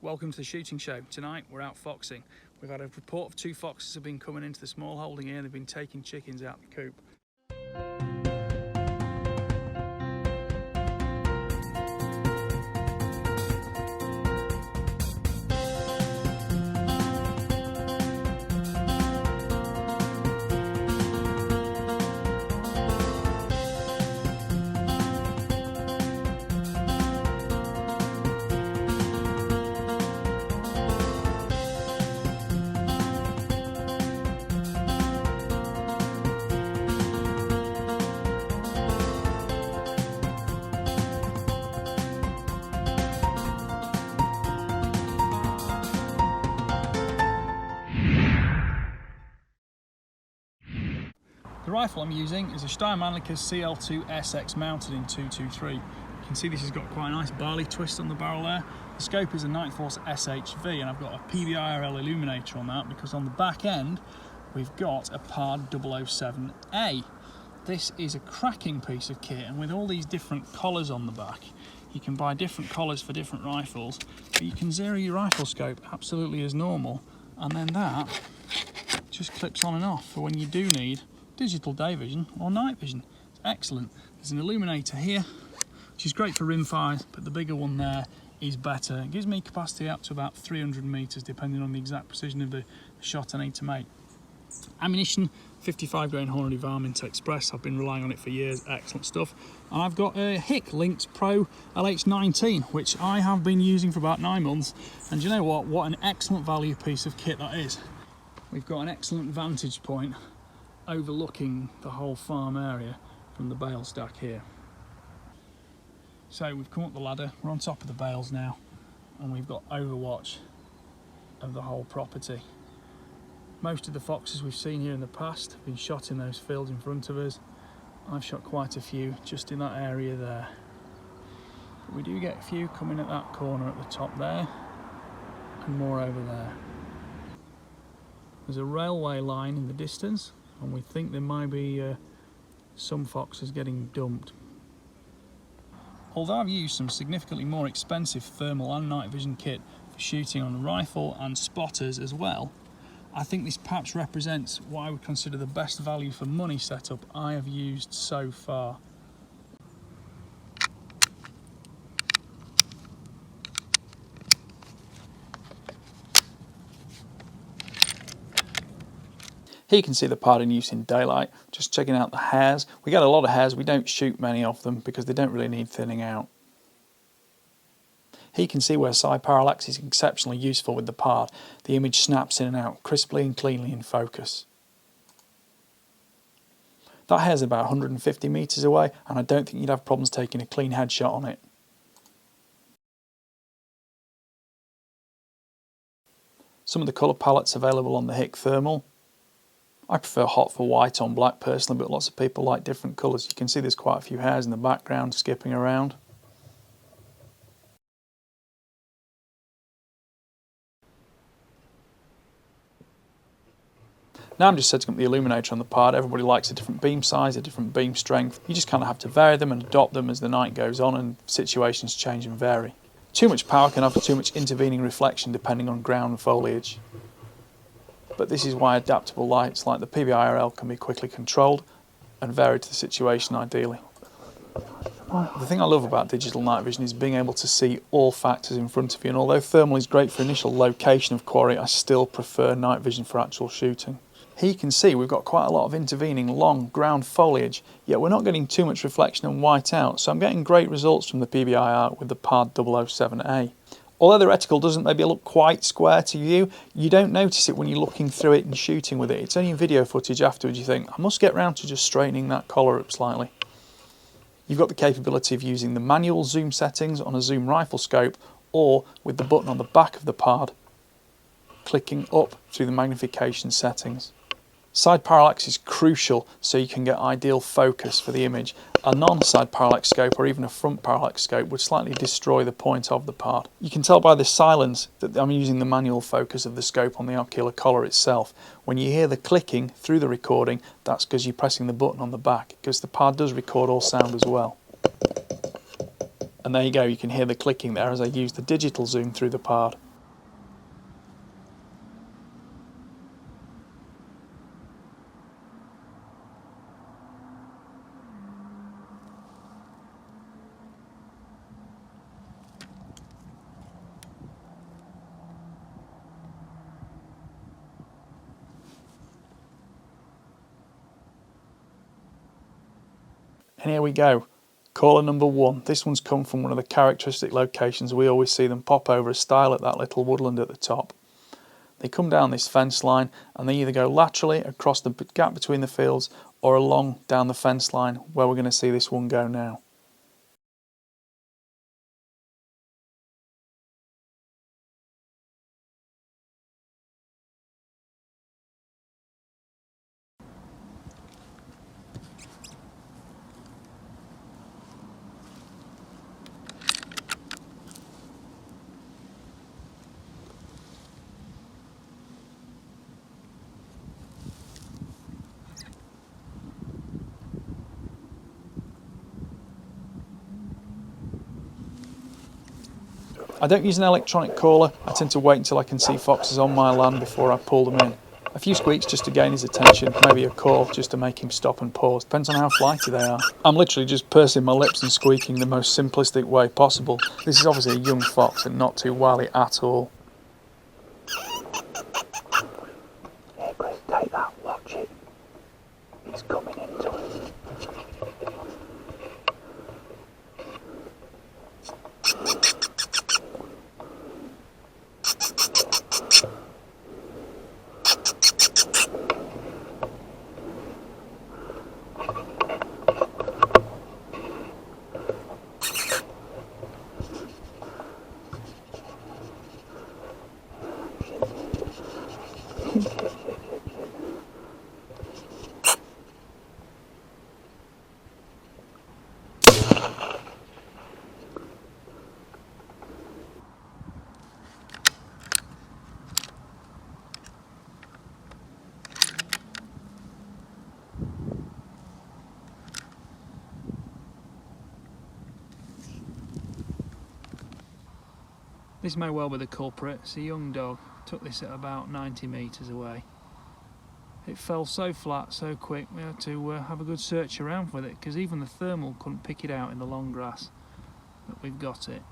Welcome to the shooting show. Tonight we're out foxing. We've had a report of 2 foxes have been coming into the small holding here. They've been taking chickens out of the coop. The rifle I'm using is a Steyr and Pard CL2 SX mounted in 223. You can see this has got quite a nice barley twist on the barrel there. The scope is a Night Force SHV and I've got a PVIRL illuminator on that because on the back end we've got a Pard 007A. This is a cracking piece of kit, and with all these different collars on the back, you can buy different collars for different rifles, but you can zero your rifle scope absolutely as normal, and then that just clips on and off for when you do need digital day vision or night vision. It's excellent. There's an illuminator here, which is great for rimfires, but the bigger one there is better. It gives me capacity up to about 300 meters, depending on the exact precision of the shot I need to make. Ammunition, 55 grain Hornady Varmint Express. I've been relying on it for years. Excellent stuff. And I've got a Hick Lynx Pro LH19, which I have been using for about 9 months. And you know what? What an excellent value piece of kit that is. We've got an excellent vantage point overlooking the whole farm area from the bale stack here. So we've come up the ladder, we're on top of the bales now, and we've got overwatch of the whole property. Most of the foxes we've seen here in the past have been shot in those fields in front of us. I've shot quite a few just in that area there. But we do get a few coming at that corner at the top there, and more over there. There's a railway line in the distance, and we think there might be some foxes getting dumped. Although I've used some significantly more expensive thermal and night vision kit for shooting on a rifle and spotters as well, I think this perhaps represents what I would consider the best value for money setup I have used so far. Here you can see the Pard in use in daylight, just checking out the hairs. We get a lot of hairs, we don't shoot many of them because they don't really need thinning out. Here you can see where side parallax is exceptionally useful with the Pard. The image snaps in and out crisply and cleanly in focus. That hair's about 150 metres away, and I don't think you'd have problems taking a clean headshot on it. Some of the colour palettes available on the Hick Thermal. I prefer hot for white on black personally, but lots of people like different colours. You can see there's quite a few hairs in the background skipping around. Now I'm just setting up the illuminator on the Pard. Everybody likes a different beam size, a different beam strength. You just kind of have to vary them and adopt them as the night goes on and situations change and vary. Too much power can have too much intervening reflection depending on ground and foliage. But this is why adaptable lights like the PVIRL can be quickly controlled and varied to the situation ideally. The thing I love about digital night vision is being able to see all factors in front of you, and although thermal is great for initial location of quarry, I still prefer night vision for actual shooting. Here you can see we've got quite a lot of intervening long ground foliage, yet we're not getting too much reflection and white out, so I'm getting great results from the PVIR with the Pard 007A. Although the reticle doesn't maybe look quite square to you, you don't notice it when you're looking through it and shooting with it. It's only in video footage afterwards you think, I must get round to just straightening that collar up slightly. You've got the capability of using the manual zoom settings on a zoom rifle scope, or with the button on the back of the Pard, clicking up through the magnification settings. Side parallax is crucial so you can get ideal focus for the image. A non-side parallax scope or even a front parallax scope would slightly destroy the point of the Pard. You can tell by the silence that I'm using the manual focus of the scope on the ocular collar itself. When you hear the clicking through the recording, that's because you're pressing the button on the back, because the Pard does record all sound as well. And there you go, you can hear the clicking there as I use the digital zoom through the Pard. And here we go. Caller number 1. This one's come from one of the characteristic locations we always see them pop over a stile at that little woodland at the top. They come down this fence line and they either go laterally across the gap between the fields or along down the fence line where we're going to see this one go now. I don't use an electronic caller. I tend to wait until I can see foxes on my land before I pull them in. A few squeaks just to gain his attention, maybe a call just to make him stop and pause. Depends on how flighty they are. I'm literally just pursing my lips and squeaking the most simplistic way possible. This is obviously a young fox and not too wily at all. Here, Chris, take that, watch it. He's coming into it. This may well be the culprit. It's a young dog. Took this at about 90 metres away. It fell so flat, so quick, we had to have a good search around with it because even the thermal couldn't pick it out in the long grass that we've got it.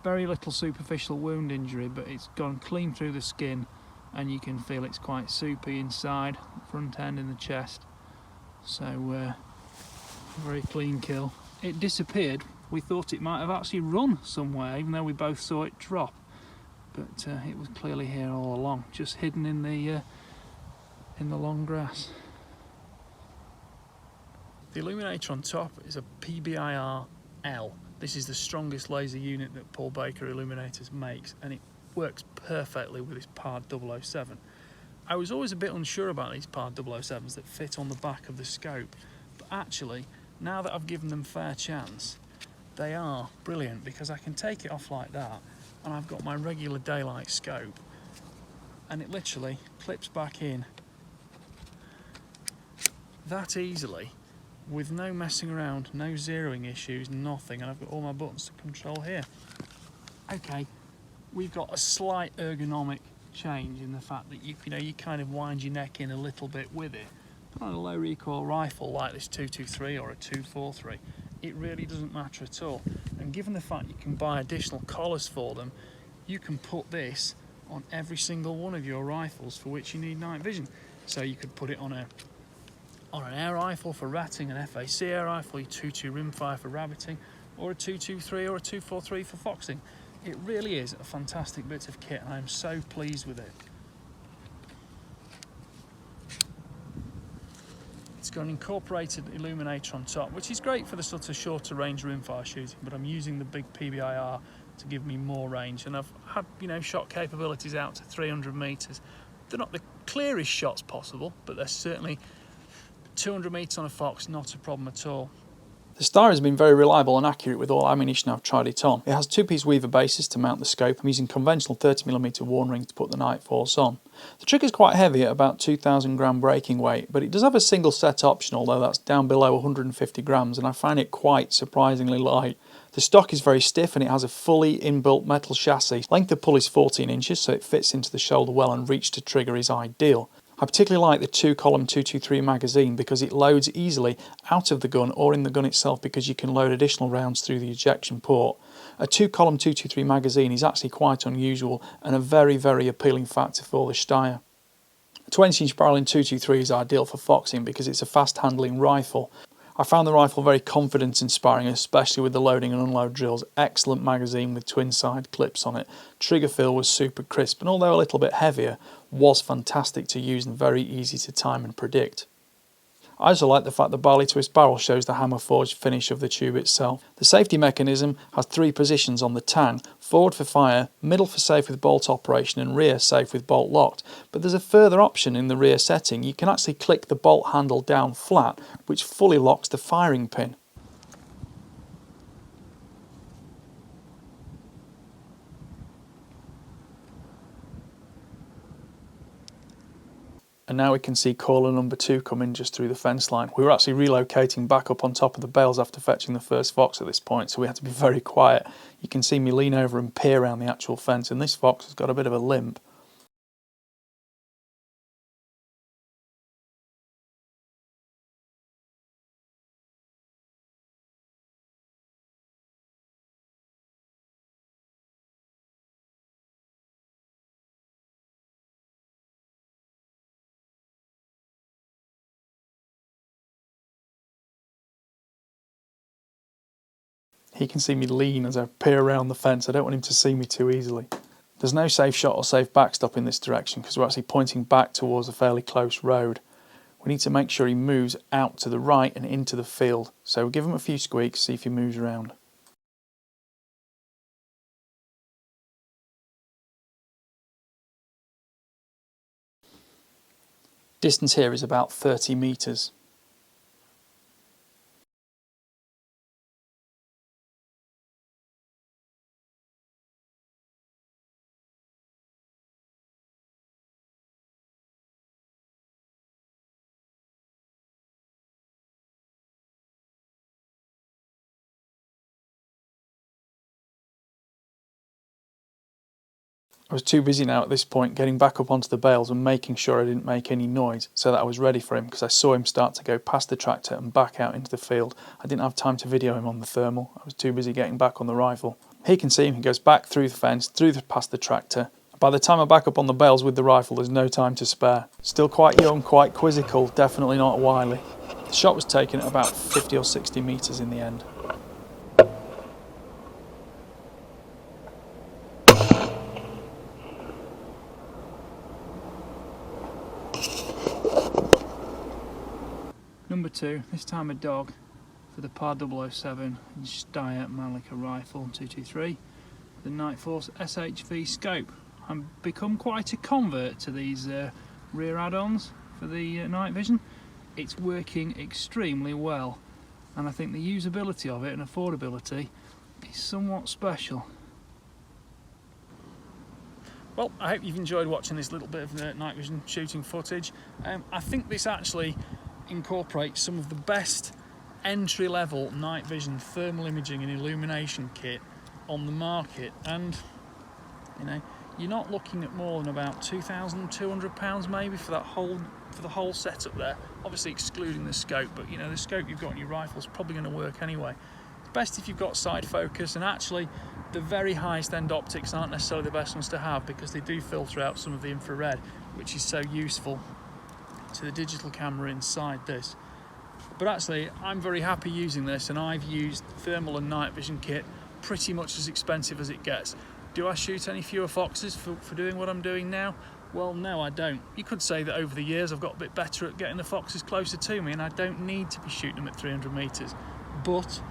Very little superficial wound injury, but it's gone clean through the skin and you can feel it's quite soupy inside, front end in the chest. So, very clean kill. It disappeared. We thought it might have actually run somewhere, even though we both saw it drop. But it was clearly here all along, just hidden in the long grass. The illuminator on top is a PBIR-L. This is the strongest laser unit that Paul Baker Illuminators makes, and it works perfectly with this Pard 007. I was always a bit unsure about these Pard 007s that fit on the back of the scope, but actually, now that I've given them fair chance, they are brilliant because I can take it off like that and I've got my regular daylight scope and it literally clips back in that easily with no messing around, no zeroing issues, nothing, and I've got all my buttons to control here. Okay, we've got a slight ergonomic change in the fact that you kind of wind your neck in a little bit with it. But on a low recoil rifle like this 223 or a 243, it really doesn't matter at all. And given the fact you can buy additional collars for them, you can put this on every single one of your rifles for which you need night vision. So you could put it on an air rifle for ratting, an FAC air rifle, your 2.2 rimfire for rabbiting, or a 223 or a 243 for foxing. It really is a fantastic bit of kit and I'm so pleased with it. It's got an incorporated illuminator on top, which is great for the sort of shorter range rimfire shooting, but I'm using the big PBIR to give me more range, and I've had shot capabilities out to 300 metres. They're not the clearest shots possible, but they're certainly 200 metres on a fox, not a problem at all. The Steyr has been very reliable and accurate with all ammunition I've tried it on. It has two-piece weaver bases to mount the scope. I'm using conventional 30mm worn rings to put the night force on. The trigger is quite heavy at about 2,000 gram breaking weight, but it does have a single set option, although that's down below 150 grams, and I find it quite surprisingly light. The stock is very stiff and it has a fully inbuilt metal chassis. Length of pull is 14 inches, so it fits into the shoulder well, and reach to trigger is ideal. I particularly like the 2-column 223 magazine because it loads easily out of the gun or in the gun itself because you can load additional rounds through the ejection port. A 2-column 223 magazine is actually quite unusual and a very, very appealing factor for the Steyr. A 20-inch barrel in 223 is ideal for foxing because it's a fast-handling rifle. I found the rifle very confident inspiring, especially with the loading and unload drills. Excellent magazine with twin side clips on it. Trigger feel was super crisp, and although a little bit heavier, was fantastic to use and very easy to time and predict. I also like the fact the barley twist barrel shows the hammer forged finish of the tube itself. The safety mechanism has 3 positions on the tang: forward for fire, middle for safe with bolt operation, and rear safe with bolt locked. But there's a further option in the rear setting. You can actually click the bolt handle down flat, which fully locks the firing pin. And now we can see caller number 2 coming just through the fence line. We were actually relocating back up on top of the bales after fetching the first fox at this point, so we had to be very quiet. You can see me lean over and peer around the actual fence, and this fox has got a bit of a limp. He can see me lean as I peer around the fence. I don't want him to see me too easily. There's no safe shot or safe backstop in this direction because we're actually pointing back towards a fairly close road. We need to make sure he moves out to the right and into the field. So we'll give him a few squeaks, see if he moves around. Distance here is about 30 metres. I was too busy now at this point getting back up onto the bales and making sure I didn't make any noise so that I was ready for him, because I saw him start to go past the tractor and back out into the field. I didn't have time to video him on the thermal. I was too busy getting back on the rifle. He can see him. He goes back through the fence, past the tractor. By the time I'm back up on the bales with the rifle, there's no time to spare. Still quite young, quite quizzical, definitely not wily. The shot was taken at about 50 or 60 metres in the end. Number 2, this time a dog for the Pard 007 Steyr and Pard rifle 223, the Night Force SHV scope. I've become quite a convert to these rear add-ons for the night vision. It's working extremely well, and I think the usability of it and affordability is somewhat special. Well, I hope you've enjoyed watching this little bit of night vision shooting footage. I think this actually incorporates some of the best entry-level night vision thermal imaging and illumination kit on the market, and you know, you're not looking at more than about £2,200 maybe for the whole setup there, obviously excluding the scope, but you know, the scope you've got on your rifle is probably going to work anyway. It's best if you've got side focus, and actually the very highest end optics aren't necessarily the best ones to have because they do filter out some of the infrared, which is so useful to the digital camera inside this. But actually I'm very happy using this, and I've used thermal and night vision kit pretty much as expensive as it gets. Do I shoot any fewer foxes for doing what I'm doing now? Well, no, I don't. You could say that over the years I've got a bit better at getting the foxes closer to me and I don't need to be shooting them at 300 metres. But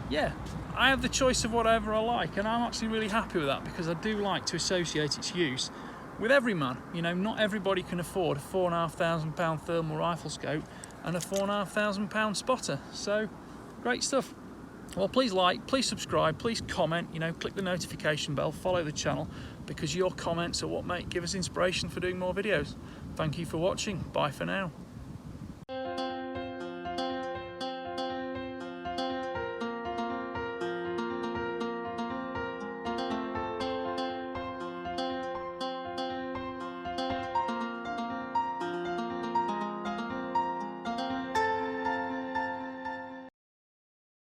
yeah, I have the choice of whatever I like, and I'm actually really happy with that because I do like to associate its use with every man. You know, not everybody can afford a £4,500 thermal rifle scope and a £4,500 spotter. So, great stuff. Well, please like, please subscribe, please comment, you know, click the notification bell, follow the channel, because your comments are what give us inspiration for doing more videos. Thank you for watching. Bye for now.